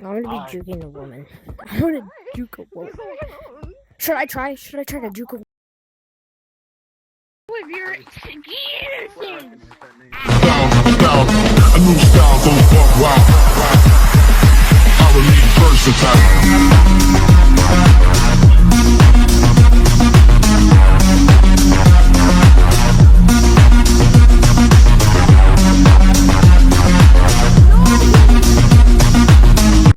I want to be juking a woman. I want to juke a woman. Should I try? Should I try to juke a woman? With your excuse. A new style, so fuck wow. I would need versatile.